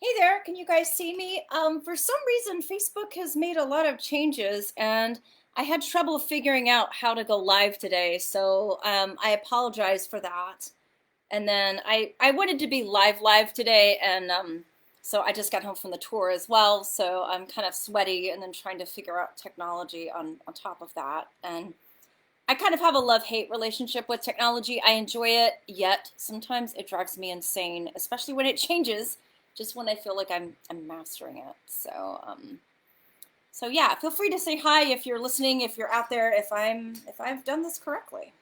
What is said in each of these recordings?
Hey there, can you guys see me? For some reason, Facebook has made a lot of changes and I had trouble figuring out how to go live today. So I apologize for that. And then I wanted to be live today. And so I just got home from the tour as well. So I'm kind of sweaty and then trying to figure out technology on top of that. And I kind of have a love-hate relationship with technology. I enjoy it, yet sometimes it drives me insane, especially when it changes, just when I feel like I'm mastering it. So yeah, feel free to say hi if you're listening, if you're out there, if I've done this correctly.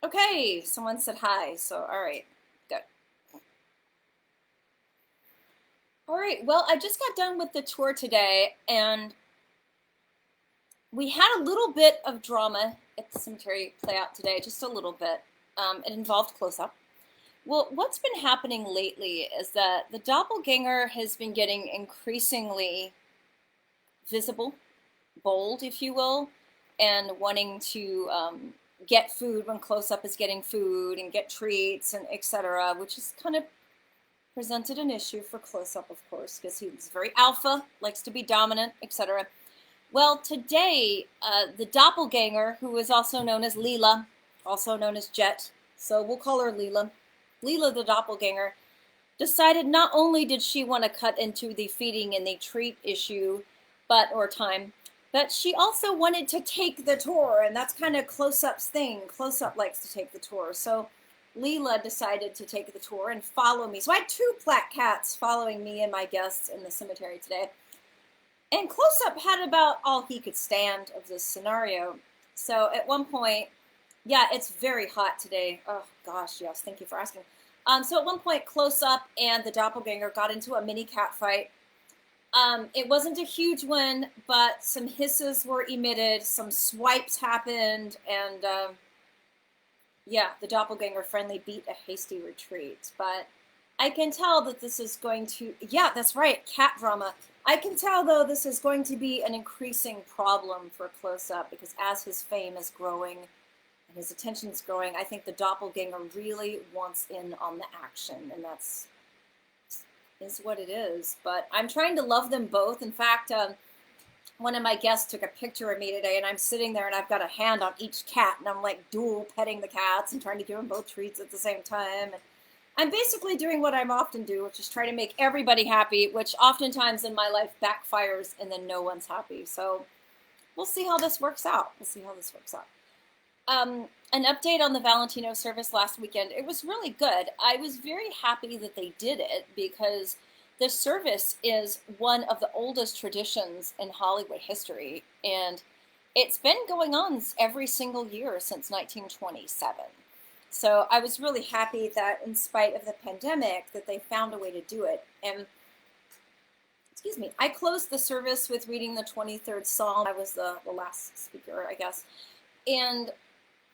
Okay, someone said hi. So all right, good. All right, well, I just got done with the tour today and we had a little bit of drama at the cemetery play out today, just a little bit. It involved close up. Well, what's been happening lately is that the doppelganger has been getting increasingly visible, bold, if you will, and wanting to get food when close up is getting food and get treats and etc., which has kind of presented an issue for close up, of course, because he's very alpha, likes to be dominant, etc. Well, today, the doppelganger, who is also known as Leela, also known as Jet, so we'll call her Leela, Leela the doppelganger, decided not only did she want to cut into the feeding and the treat issue, or time, but she also wanted to take the tour, and that's kind of Close-Up's thing. Close-Up likes to take the tour, so Leela decided to take the tour and follow me. So I had two black cats following me and my guests in the cemetery today. And Close-Up had about all he could stand of this scenario. So at one point, yeah, it's very hot today. Oh gosh, yes, thank you for asking. So at one point, Close-Up and the doppelganger got into a mini cat fight. It wasn't a huge one, but some hisses were emitted, some swipes happened, and yeah, the doppelganger friendly beat a hasty retreat. But I can tell that this is going to, yeah, that's right, cat drama. I can tell, though, this is going to be an increasing problem for Close-Up because as his fame is growing and his attention is growing, I think the doppelganger really wants in on the action, and that's is what it is. But I'm trying to love them both. In fact, one of my guests took a picture of me today, and I'm sitting there and I've got a hand on each cat, and I'm like dual petting the cats and trying to give them both treats at the same time. And I'm basically doing what I'm often do, which is try to make everybody happy, which oftentimes in my life backfires and then no one's happy. So we'll see how this works out. We'll see how this works out. An update on the Valentino service last weekend. It was really good. I was very happy that they did it because the service is one of the oldest traditions in Hollywood history, and it's been going on every single year since 1927. So I was really happy that in spite of the pandemic that they found a way to do it. And excuse me, I closed the service with reading the 23rd Psalm. I was the last speaker, I guess. And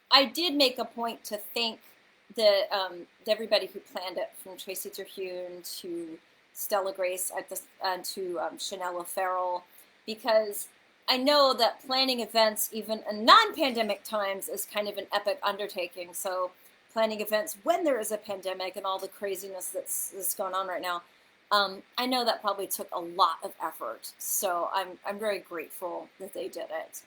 I did make a point to thank everybody who planned it, from Tracy Terhune to Stella Grace to Chanel O'Farrell, because I know that planning events, even in non-pandemic times, is kind of an epic undertaking. So planning events when there is a pandemic and all the craziness that's going on right now, I know that probably took a lot of effort. So I'm very grateful that they did it.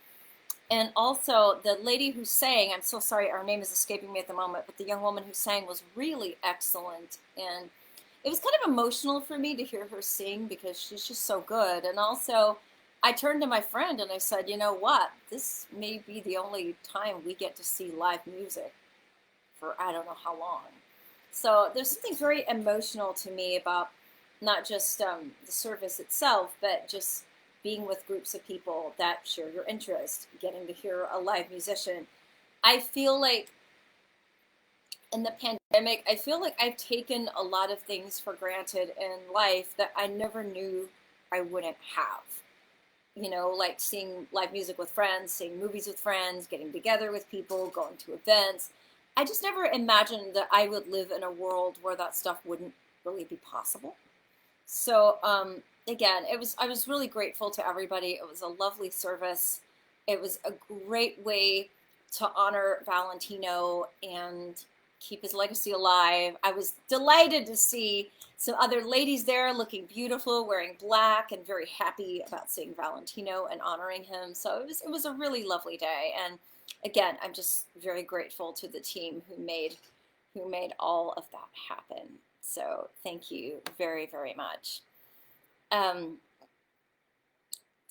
And also, the lady who sang, I'm so sorry, her name is escaping me at the moment, but the young woman who sang was really excellent. And it was kind of emotional for me to hear her sing because she's just so good. And also, I turned to my friend and I said, you know what? This may be the only time we get to see live music for I don't know how long. So there's something very emotional to me about not just the service itself, but just being with groups of people that share your interest, getting to hear a live musician. I feel like in the pandemic, I feel like I've taken a lot of things for granted in life that I never knew I wouldn't have. You know, like seeing live music with friends, seeing movies with friends, getting together with people, going to events. I just never imagined that I would live in a world where that stuff wouldn't really be possible. So again, I was really grateful to everybody. It was a lovely service. It was a great way to honor Valentino, and keep his legacy alive. I was delighted to see some other ladies there looking beautiful, wearing black, and very happy about seeing Valentino and honoring him. So it was a really lovely day. And again, I'm just very grateful to the team who made all of that happen. So thank you very, very much. Um,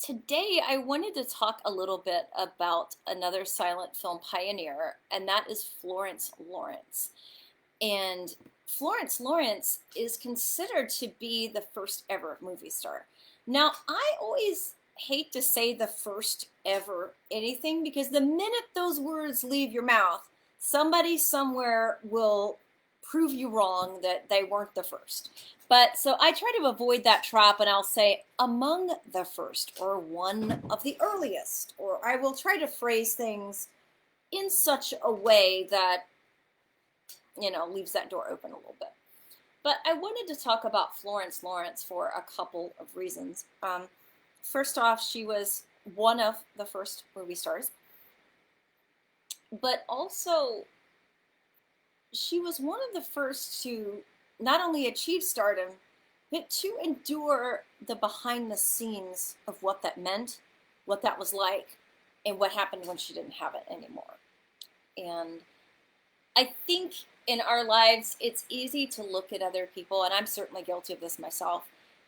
Today, I wanted to talk a little bit about another silent film pioneer, and that is Florence Lawrence. And Florence Lawrence is considered to be the first ever movie star. Now, I always hate to say the first ever anything, because the minute those words leave your mouth, somebody somewhere will prove you wrong that they weren't the first. But so I try to avoid that trap, and I'll say among the first, or one of the earliest, or I will try to phrase things in such a way that, leaves that door open a little bit. But I wanted to talk about Florence Lawrence for a couple of reasons. First off, she was one of the first movie stars, but also she was one of the first to not only achieve stardom, but to endure the behind the scenes of what that meant, what that was like, and what happened when she didn't have it anymore. And I think in our lives, it's easy to look at other people, and I'm certainly guilty of this myself,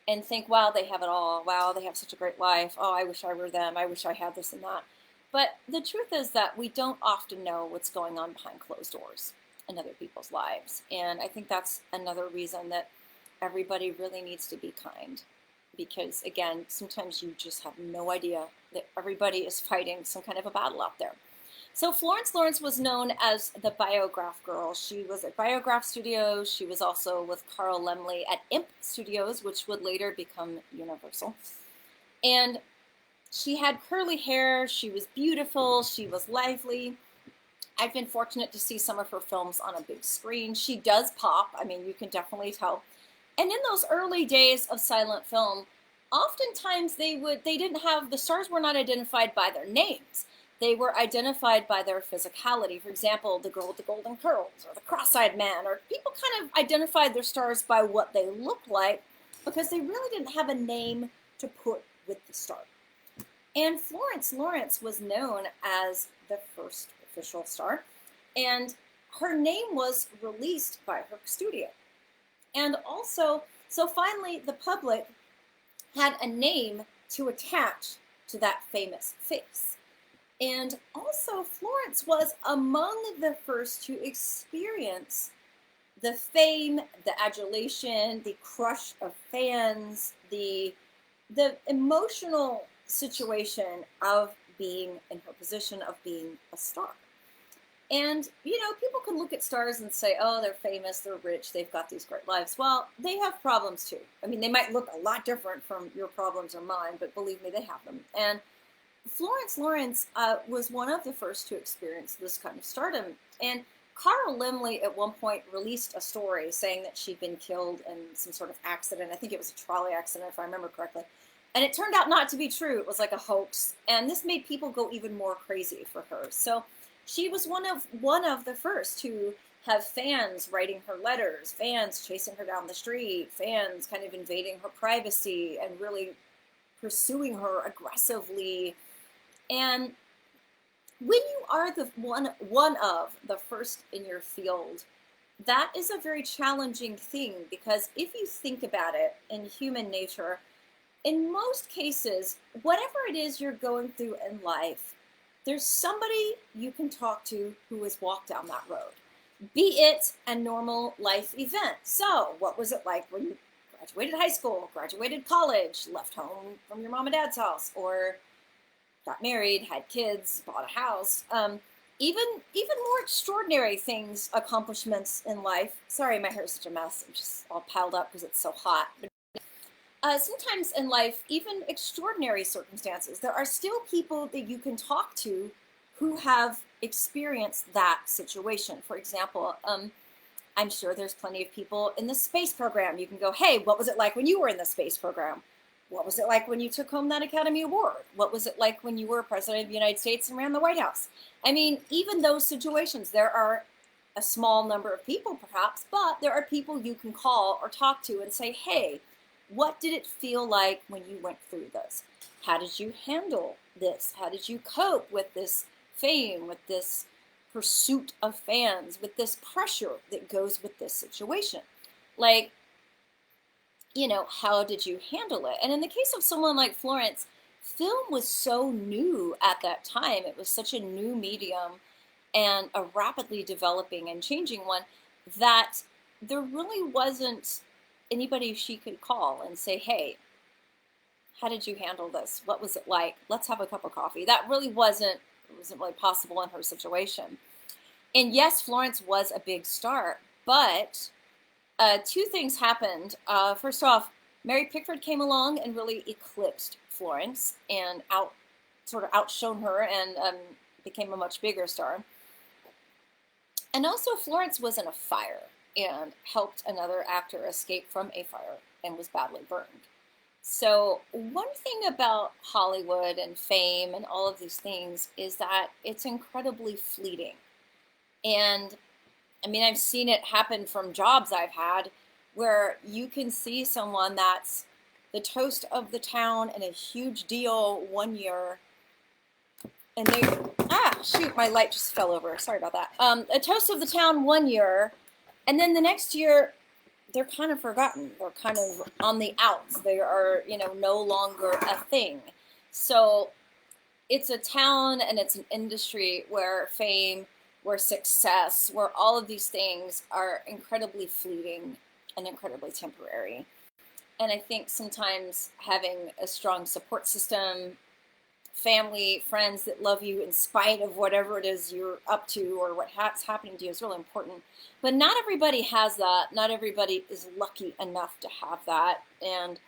and think, wow, they have it all. Wow, they have such a great life. Oh, I wish I were them. I wish I had this and that. But the truth is that we don't often know what's going on behind closed doors in other people's lives. And I think that's another reason that everybody really needs to be kind. Because again, sometimes you just have no idea that everybody is fighting some kind of a battle out there. So Florence Lawrence was known as the Biograph Girl. She was at Biograph Studios. She was also with Carl Laemmle at Imp Studios, which would later become Universal. And she had curly hair. She was beautiful. She was lively. I've been fortunate to see some of her films on a big screen. She does pop. I mean, you can definitely tell. And in those early days of silent film, oftentimes the stars were not identified by their names. They were identified by their physicality. For example, the girl with the golden curls, or the cross-eyed man, or people kind of identified their stars by what they looked like, because they really didn't have a name to put with the star. And Florence Lawrence was known as the first official star, and her name was released by her studio. And also, so finally the public had a name to attach to that famous face. And also Florence was among the first to experience the fame, the adulation, the crush of fans, the emotional situation of being in her position of being a star. And, people can look at stars and say, oh, they're famous, they're rich, they've got these great lives. Well, they have problems too. I mean, they might look a lot different from your problems or mine, but believe me, they have them. And Florence Lawrence was one of the first to experience this kind of stardom. And Carl Laemmle at one point released a story saying that she'd been killed in some sort of accident. I think it was a trolley accident, if I remember correctly. And it turned out not to be true. It was like a hoax. And this made people go even more crazy for her. So she was one of the first to have fans writing her letters, fans chasing her down the street, fans kind of invading her privacy and really pursuing her aggressively. And when you are the one of the first in your field, that is a very challenging thing, because if you think about it in human nature, in most cases, whatever it is you're going through in life, there's somebody you can talk to who has walked down that road, be it a normal life event. So what was it like when you graduated high school, graduated college, left home from your mom and dad's house, or got married, had kids, bought a house, even more extraordinary things, accomplishments in life. Sorry, my hair is such a mess. I'm just all piled up because it's so hot. Sometimes in life, even extraordinary circumstances, there are still people that you can talk to who have experienced that situation. For example, I'm sure there's plenty of people in the space program. You can go, hey, what was it like when you were in the space program? What was it like when you took home that Academy Award? What was it like when you were president of the United States and ran the White House? I mean, even those situations, there are a small number of people perhaps, but there are people you can call or talk to and say, hey, what did it feel like when you went through this? How did you handle this? How did you cope with this fame, with this pursuit of fans, with this pressure that goes with this situation? Like, how did you handle it? And in the case of someone like Florence, film was so new at that time. It was such a new medium and a rapidly developing and changing one that there really wasn't anybody she could call and say, hey, how did you handle this? What was it like? Let's have a cup of coffee. That really wasn't really possible in her situation. And yes, Florence was a big star, but two things happened. First off, Mary Pickford came along and really eclipsed Florence and sort of outshone her and became a much bigger star. And also, Florence was in a fire and helped another actor escape from a fire and was badly burned. So one thing about Hollywood and fame and all of these things is that it's incredibly fleeting. And I mean, I've seen it happen from jobs I've had where you can see someone that's the toast of the town and a huge deal one year, and shoot, my light just fell over. Sorry about that. A toast of the town one year, and then the next year, they're kind of forgotten. They're kind of on the outs. They are, no longer a thing. So it's a town and it's an industry where fame, where success, where all of these things are incredibly fleeting and incredibly temporary. And I think sometimes having a strong support system, family, friends that love you in spite of whatever it is you're up to or what's happening to you is really important. But not everybody has that. Not everybody is lucky enough to have that. And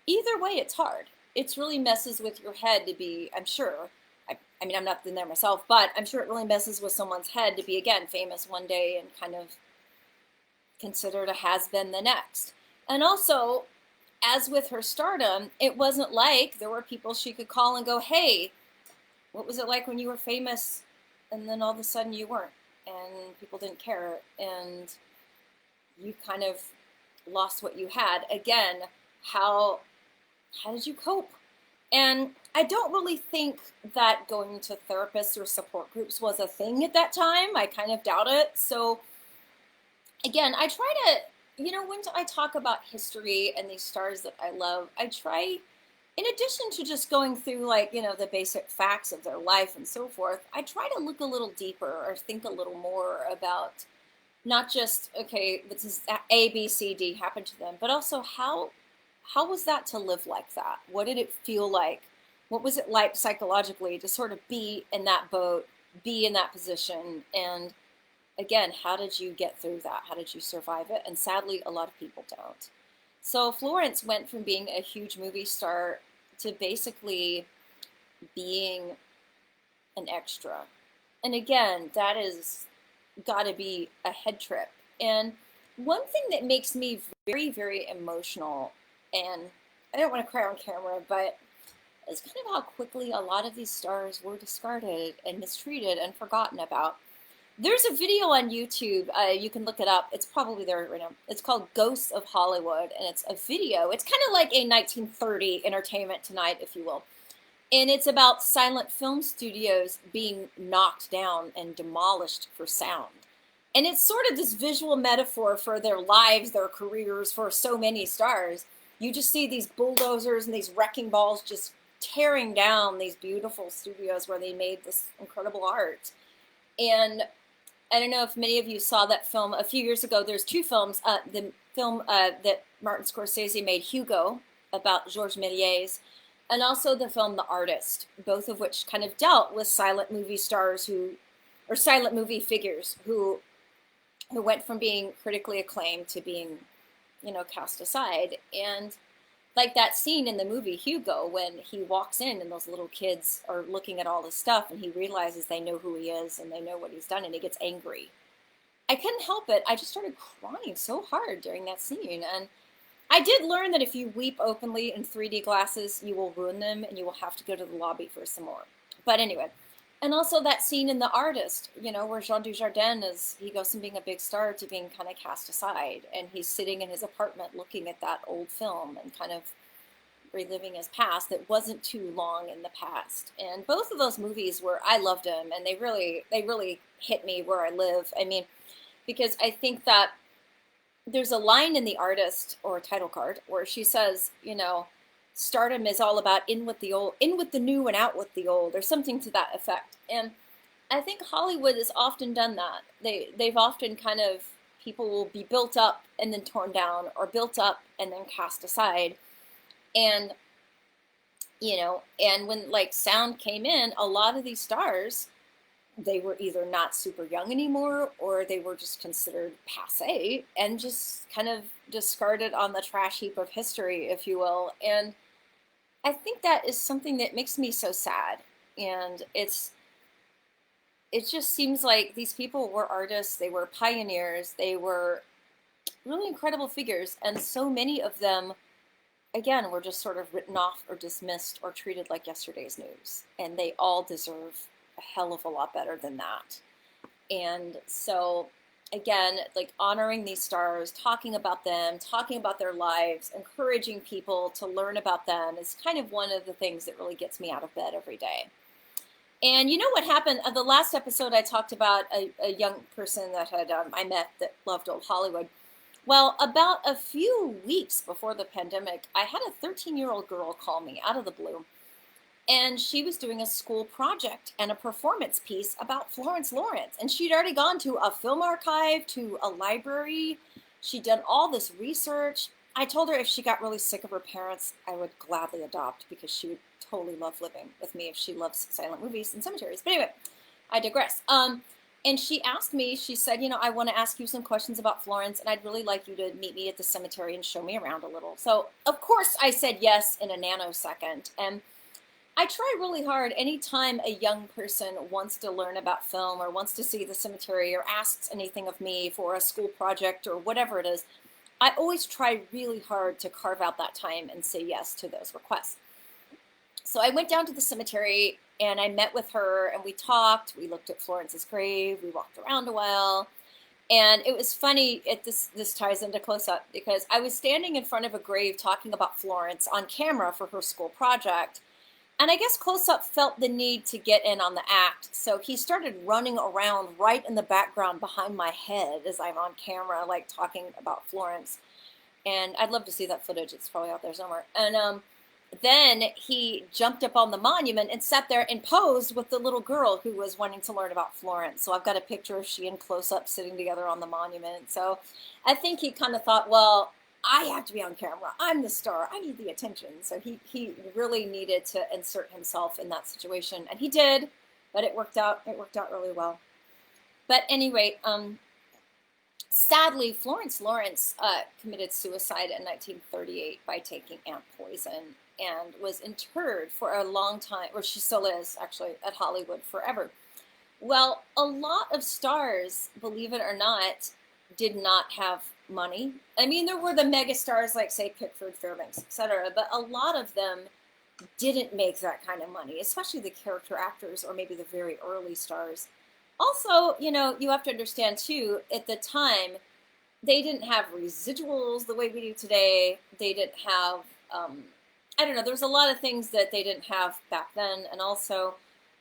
either way, it's hard. It really messes with your head to be, I'm sure, I mean, I'm not in there myself, but I'm sure it really messes with someone's head to be, again, famous one day and kind of considered a has-been the next. And also, as with her stardom, it wasn't like there were people she could call and go, hey, what was it like when you were famous and then all of a sudden you weren't and people didn't care and you kind of lost what you had? Again, how did you cope? And I don't really think that going to therapists or support groups was a thing at that time. I kind of doubt it. So again, I try to, when I talk about history and these stars that I love, I try, in addition to just going through the basic facts of their life and so forth, I try to look a little deeper or think a little more about not just, okay, this is A, B, C, D happened to them, but also how was that to live like that? What did it feel like? What was it like psychologically to sort of be in that boat, be in that position? And again, how did you get through that? How did you survive it? And sadly, a lot of people don't. So Florence went from being a huge movie star to basically being an extra. And again, that is got to be a head trip. And one thing that makes me very, very emotional, and I don't want to cry on camera, but it's kind of how quickly a lot of these stars were discarded and mistreated and forgotten about. There's a video on YouTube, you can look it up, it's probably there right now. It's called Ghosts of Hollywood, and it's a video. It's kind of like a 1930 Entertainment Tonight, if you will. And it's about silent film studios being knocked down and demolished for sound. And it's sort of this visual metaphor for their lives, their careers, for so many stars. You just see these bulldozers and these wrecking balls just tearing down these beautiful studios where they made this incredible art. And I don't know if many of you saw that film a few years ago. There's two films. The film that Martin Scorsese made, Hugo, about Georges Méliès, and also the film The Artist, both of which kind of dealt with silent movie stars or silent movie figures who went from being critically acclaimed to being, cast aside. And like that scene in the movie Hugo when he walks in and those little kids are looking at all this stuff and he realizes they know who he is and they know what he's done and he gets angry. I couldn't help it. I just started crying so hard during that scene. And I did learn that if you weep openly in 3D glasses, you will ruin them and you will have to go to the lobby for some more. But anyway, And also that scene in The Artist, where Jean Dujardin he goes from being a big star to being kind of cast aside. And he's sitting in his apartment looking at that old film and kind of reliving his past that wasn't too long in the past. And both of those movies I loved them, and they really hit me where I live. I mean, because I think that there's a line in The Artist, or a title card, where she says, stardom is all about in with the old, in with the new and out with the old, or something to that effect. And I think Hollywood has often done that. They've often kind of, people will be built up and then torn down, or built up and then cast aside. And and when like sound came in, a lot of these stars, they were either not super young anymore, or they were just considered passe and just kind of discarded on the trash heap of history, if you will. And I think that is something that makes me so sad. And it just seems like these people were artists, they were pioneers, they were really incredible figures, and so many of them, again, were just sort of written off or dismissed or treated like yesterday's news. And they all deserve a hell of a lot better than that. And so, again, like honoring these stars, talking about them, talking about their lives, encouraging people to learn about them is kind of one of the things that really gets me out of bed every day. And you know what happened? The last episode, I talked about a young person that I met that loved old Hollywood. Well, about a few weeks before the pandemic, I had a 13-year-old girl call me out of the blue. And she was doing a school project and a performance piece about Florence Lawrence. And she'd already gone to a film archive, to a library. She'd done all this research. I told her if she got really sick of her parents, I would gladly adopt, because she would totally love living with me if she loves silent movies and cemeteries. But anyway, I digress. And she asked me, she said, I want to ask you some questions about Florence, and I'd really like you to meet me at the cemetery and show me around a little. So, of course, I said yes in a nanosecond. And I try really hard anytime a young person wants to learn about film, or wants to see the cemetery, or asks anything of me for a school project or whatever it is, I always try really hard to carve out that time and say yes to those requests. So I went down to the cemetery and I met with her, and we talked. We looked at Florence's grave. We walked around a while. And it was funny, this ties into Close-Up, because I was standing in front of a grave talking about Florence on camera for her school project. And I guess Close-Up felt the need to get in on the act. So he started running around right in the background behind my head as I'm on camera, like talking about Florence. And I'd love to see that footage. It's probably out there somewhere. And then he jumped up on the monument and sat there and posed with the little girl who was wanting to learn about Florence. So I've got a picture of she and Close-Up sitting together on the monument. So I think he kind of thought, well, I have to be on camera. I'm the star. I need the attention. So he really needed to insert himself in that situation. And he did, but it worked out. It worked out really well. But anyway, sadly, Florence Lawrence committed suicide in 1938 by taking ant poison, and was interred for a long time, or she still is actually, at Hollywood forever. Well, a lot of stars, believe it or not, did not have money. I mean, there were the mega stars like, say, Pickford, Fairbanks, etc., but a lot of them didn't make that kind of money, especially the character actors, or maybe the very early stars. Also, you have to understand too, at the time, they didn't have residuals the way we do today. They didn't have, I don't know, there was a lot of things that they didn't have back then. And also,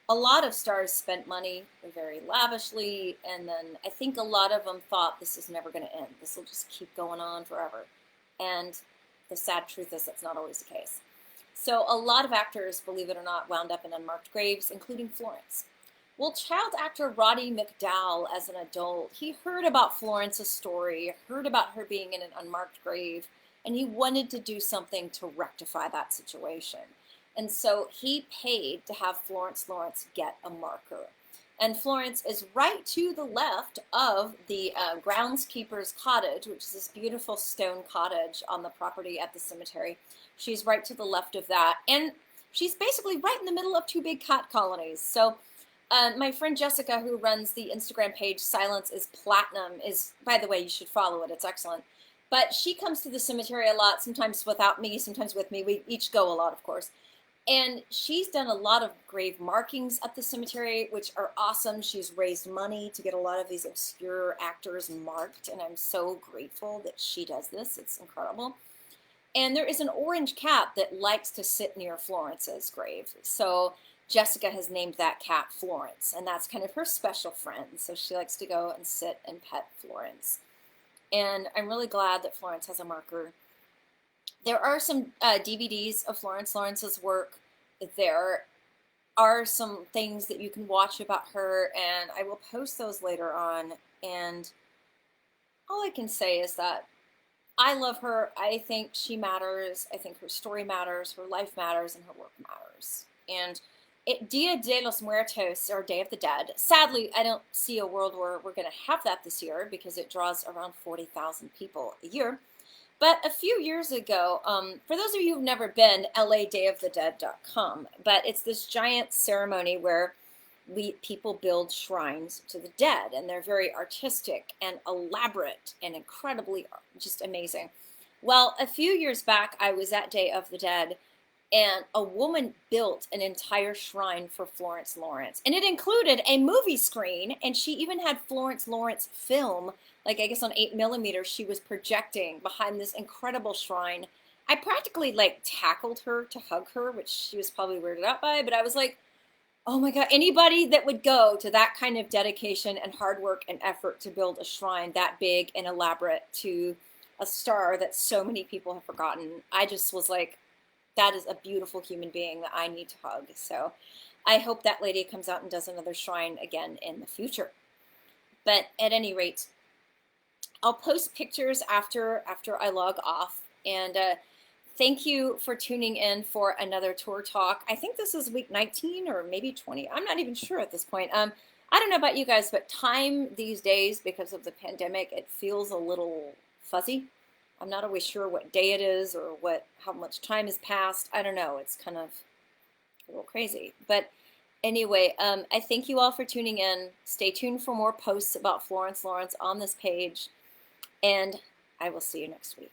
a lot of stars spent money very lavishly. And then I think a lot of them thought, this is never going to end. This will just keep going on forever. And the sad truth is that's not always the case. So a lot of actors, believe it or not, wound up in unmarked graves, including Florence. Well, child actor Roddy McDowall, as an adult, he heard about Florence's story, heard about her being in an unmarked grave, and he wanted to do something to rectify that situation. And so he paid to have Florence Lawrence get a marker. And Florence is right to the left of the groundskeeper's cottage, which is this beautiful stone cottage on the property at the cemetery. She's right to the left of that. And she's basically right in the middle of two big cat colonies. So my friend Jessica, who runs the Instagram page Silence is Platinum, is, by the way, you should follow it. It's excellent. But she comes to the cemetery a lot, sometimes without me, sometimes with me. We each go a lot, of course. And she's done a lot of grave markings at the cemetery, which are awesome. She's raised money to get a lot of these obscure actors marked, and I'm so grateful that she does this. It's incredible. And there is an orange cat that likes to sit near Florence's grave. So Jessica has named that cat Florence, and that's kind of her special friend. So she likes to go and sit and pet Florence. And I'm really glad that Florence has a marker. There are some DVDs of Florence Lawrence's work. There are some things that you can watch about her, and I will post those later on. And all I can say is that I love her. I think she matters. I think her story matters, her life matters, and her work matters. And Dia de los Muertos, or Day of the Dead. Sadly, I don't see a world where we're going to have that this year because it draws around 40,000 people a year. But a few years ago, for those of you who've never been, ladayofthedead.com, but it's this giant ceremony where people build shrines to the dead, and they're very artistic and elaborate and incredibly just amazing. Well, a few years back, I was at Day of the Dead, and a woman built an entire shrine for Florence Lawrence. And it included a movie screen, and she even had Florence Lawrence film, like I guess on 8mm, she was projecting behind this incredible shrine. I practically like tackled her to hug her, which she was probably weirded out by, but I was like, oh my God, anybody that would go to that kind of dedication and hard work and effort to build a shrine that big and elaborate to a star that so many people have forgotten, I just was like, that is a beautiful human being that I need to hug. So I hope that lady comes out and does another shrine again in the future. But at any rate, I'll post pictures after I log off. And thank you for tuning in for another tour talk. I think this is week 19 or maybe 20. I'm not even sure at this point. I don't know about you guys, but time these days, because of the pandemic, it feels a little fuzzy. I'm not always sure what day it is or how much time has passed. I don't know. It's kind of a little crazy. But anyway, I thank you all for tuning in. Stay tuned for more posts about Florence Lawrence on this page, and I will see you next week.